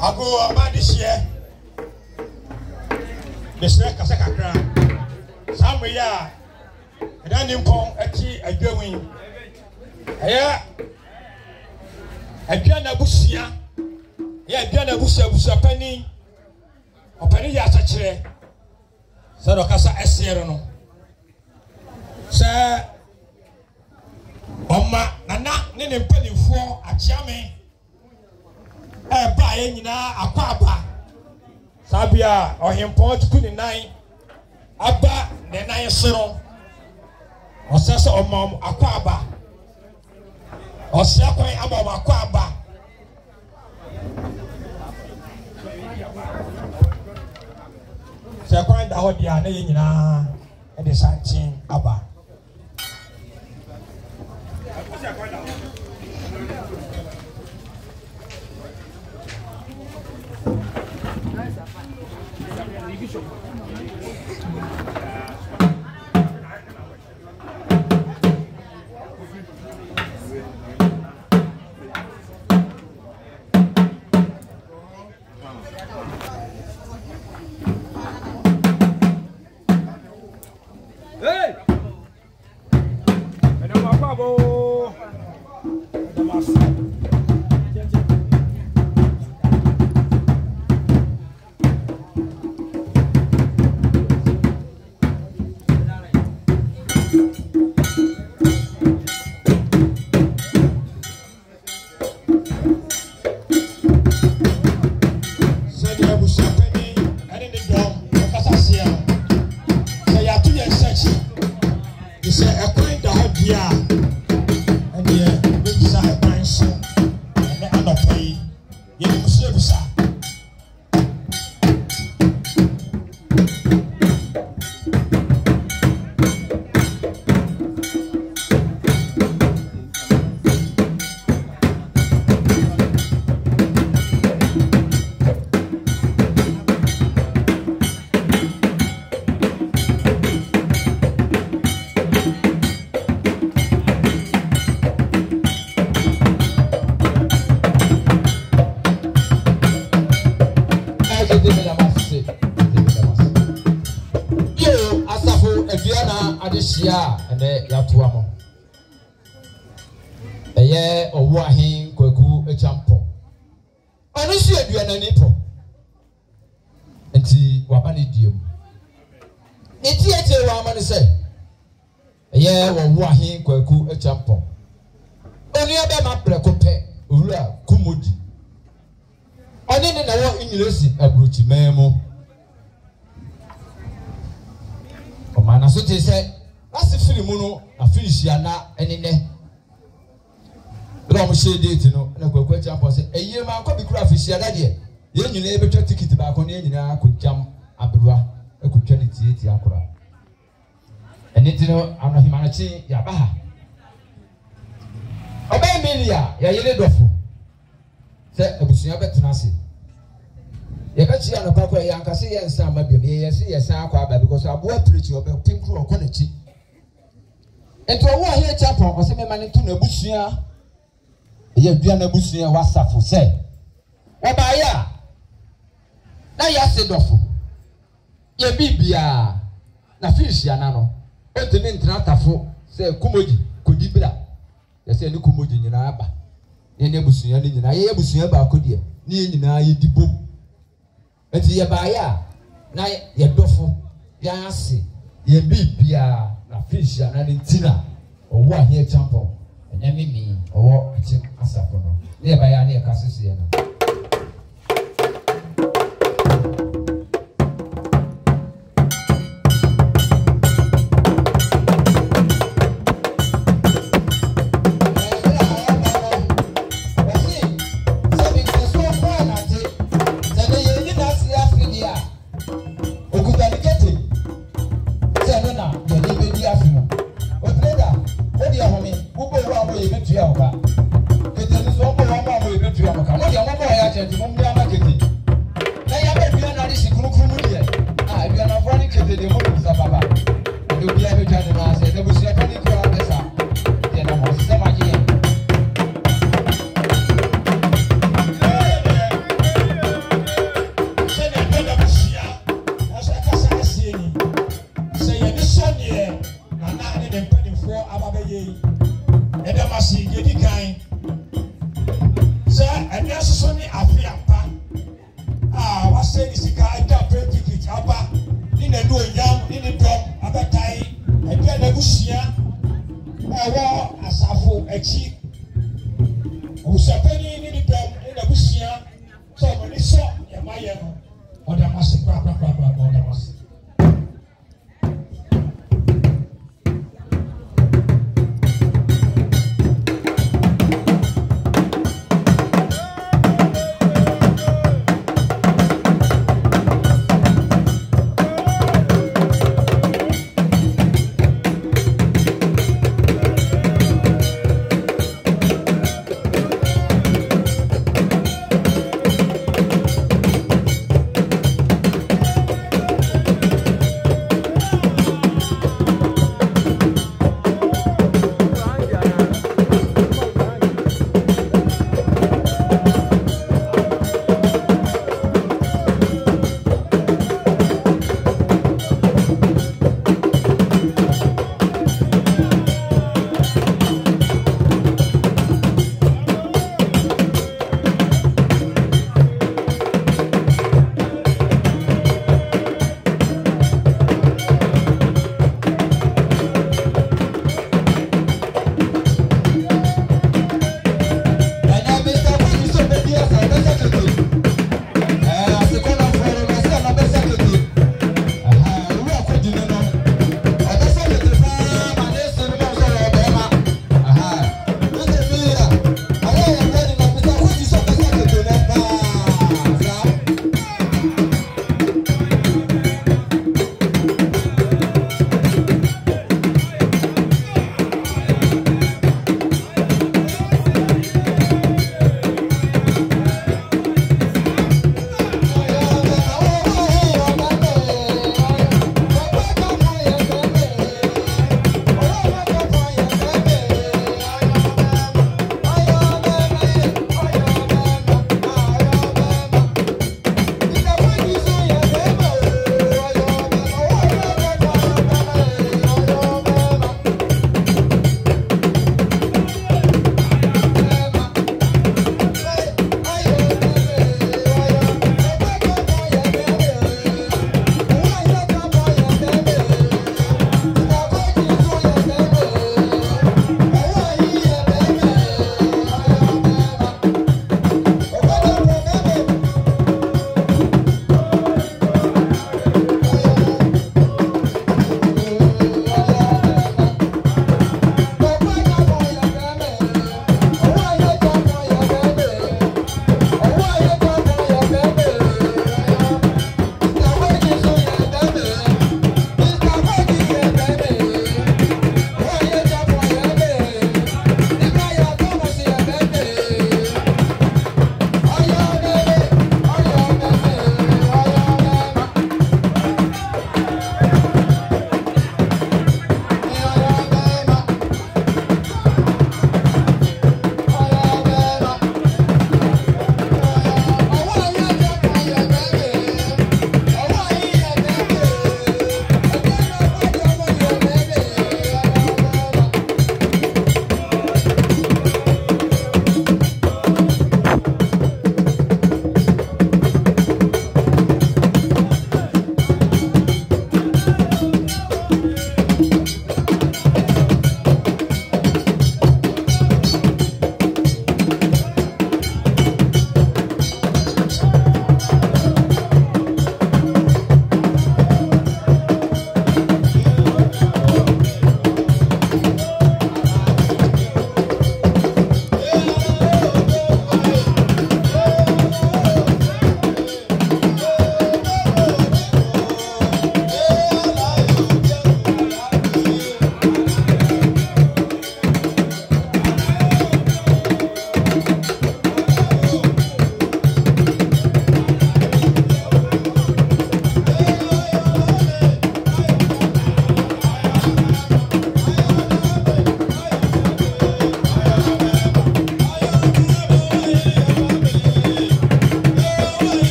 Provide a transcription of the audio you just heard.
Ago abadishie Mr. Kasakakra Samuya Edanimpon ati adwawin aya adwana busia ya adwana busia pani opani ya achire sero kasa esiero no se Oma nana ne mpanifuo achiame ba ye nyina akwaba sabia ohempo tuku ni nan aba ne nan sero osese omam akwaba osia kwan aba akwaba se kwan da ho dia ne nyina e de santin aba Hey! Bravo! And Yatuamo. A year Owoahene Kweku a champo. I don't see a duana nipo. And see Wapani Dio. It's yet a woman say. A year Owoahene Kweku a champo. Only a bema precope, Ura Kumudi. I didn't know in Lucy a bruty memo. O Manasuti said. That's the film, a finish yana, and in there. Bra mo share date no na kwakwa champo say eye ma akọ bi kura afisia da de ye nyina e betwa ticket ba akọ ne nyina akọjam abroa akọtwa ne tieti akora ene tino anohimanachi ya ba ha oba Emilia ya yele dofo se abusuya betena se ye ka chi anokwa kwa ya nkase ye nsa ma biem ye se ye san akwa ba because abo preach oba pinkro okọ na chi ento Owoahene champo o se me mane tu na abusuya ye dua na abusuya wa Asafo se oba ya na ya se dofo ye bibia na fish ya na no entene ntra tafo se kumoji kodi bra ye se ni kumoji nyina aba ye ne abusuya ni nyina ye abusuya ba akodi ni nyina ye dibom enti ye ba ya na ye dofo ya ase ye bibia na fish ya na ntina Owoahene champo enya mimi owo Akyem Asafo no ne ba ya ne ye kasese ye no Asafo echi usapeni ni ni dom ina busia so mo ni so ya maye no oda masi kwa oda masi